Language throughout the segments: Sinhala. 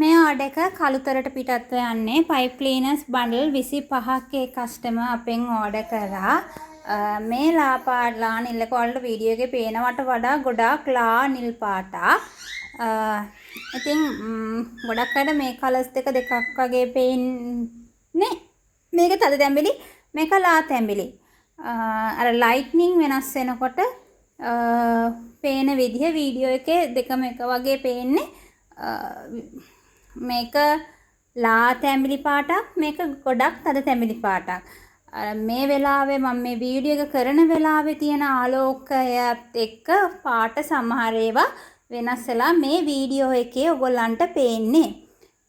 මේ ආඩ එක කළුතරට පිටත්ව යන්නේ පයිප් ක්ලීනර්ස් බන්ඩල් 25ක කස්ටමර් අපෙන් ඕඩර් කරා. මේ ලා පාට ලා නිල් එක වලට වීඩියෝ එකේ පේනවට වඩා ගොඩාක් ලා නිල් පාටක්. ඉතින් ගොඩක් අයට මේ කලර්ස් දෙකක් වගේ පේන්නේ. මේක තද තැඹිලි, මේක ලා තැඹිලි. අර ලයිට්නින් වෙනස් වෙනකොට පේන විදිහ වීඩියෝ එකේ දෙකම එක වගේ පේන්නේ. මේක ලා තැඹිලි පාටක්, මේක ගොඩක් තද තැඹිලි පාටක්. මේ වෙලාවේ මම මේ වීඩියෝ එක කරන වෙලාවේ තියෙන ආලෝකයත් එක්ක පාට සමහර ඒවා වෙනස් වෙලා මේ වීඩියෝ එකේ ඔයගොල්ලන්ට පේන්නේ.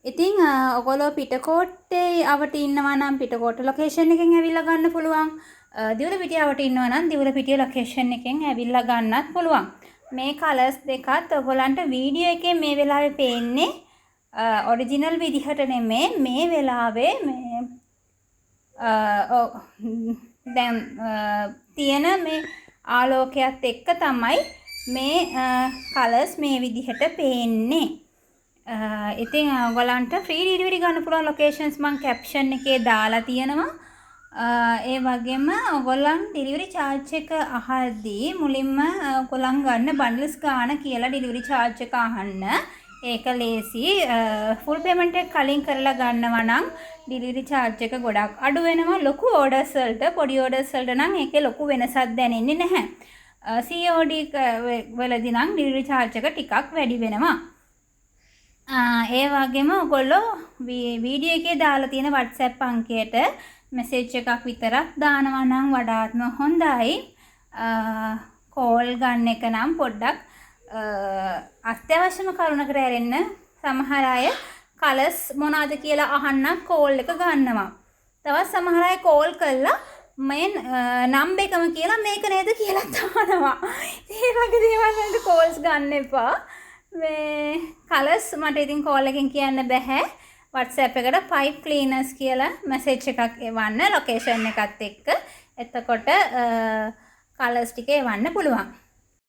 ඉතින් ඔයගොල්ලෝ පිටකොට්ටේ අවට ඉන්නවා නම් පිටකොට්ට ලොකේෂන් එකෙන් ඇවිල්ලා ගන්න පුළුවන්. දිවුලපිටිය අවට ඉන්නවා නම් දිවුලපිටිය ලොකේෂන් එකෙන් ඇවිල්ලා ගන්නත් පුළුවන්. මේ කලර්ස් දෙකත් ඔයගොල්ලන්ට වීඩියෝ එකේ මේ වෙලාවේ පේන්නේ ඔරිජිනල් විදිහට නෙමෙයි. මේ වෙලාවේ මේ දැන් තියෙන මේ ආලෝකයත් එක්ක තමයි මේ කලර්ස් මේ විදිහට පේන්නේ. ඉතින් ඔයගොල්ලන්ට ෆ්‍රී ඩෙලිවරි ගන්න පුළුවන් ලොකේෂන්ස් මම කැප්ෂන් එකේ දාලා තියෙනවා. ඒ වගේම ඔයගොල්ලන් ඩෙලිවරි charge එක අහද්දී මුලින්ම ඔයගොල්ලන් ගන්න බන්ඩල්ස් ගන්න කියලා ඩෙලිවරි charge එක අහන්න. ඒක ලේසි. ෆුල් පේමන්ට් එක කලින් කරලා ගන්නවා නම් ඩෙලිවරි charge එක ගොඩක් අඩු වෙනවා. ලොකු ඕඩර්ස් වලට පොඩි ඕඩර්ස් වලට නම් ඒකේ ලොකු වෙනසක් දැනෙන්නේ නැහැ. COD වලදී නම් ඩෙලිවරි charge එක ටිකක් වැඩි වෙනවා. ඒ වගේම ඔයගොල්ලෝ වීඩියෝ එකේ දාලා තියෙන WhatsApp අංකයට මෙසේජ් එකක් විතරක් දානවා නම් වඩාත්ම හොඳයි. කෝල් ගන්න එක නම් පොඩ්ඩක් අත්‍යවශ්‍යම කරුණකට ඇරෙන්න සමහර අය කලර්ස් මොනවාද කියලා අහන්න කෝල් එක ගන්නවා. තවත් සමහර අය කෝල් කළා මේ නම්බර් එකම කියලා මේක නේද කියලා දානවා. ඒ වගේ දේවල් වලට කෝල්ස් ගන්න එපා. මේ කලර්ස් මට ඉතින් කෝල් එකෙන් කියන්න බෑ. WhatsApp එකට pipe cleaners කියලා මැසේජ් එකක් එවන්න ලොකේෂන් එකත් එක්ක. එතකොට කලර්ස් ටික එවන්න පුළුවන්.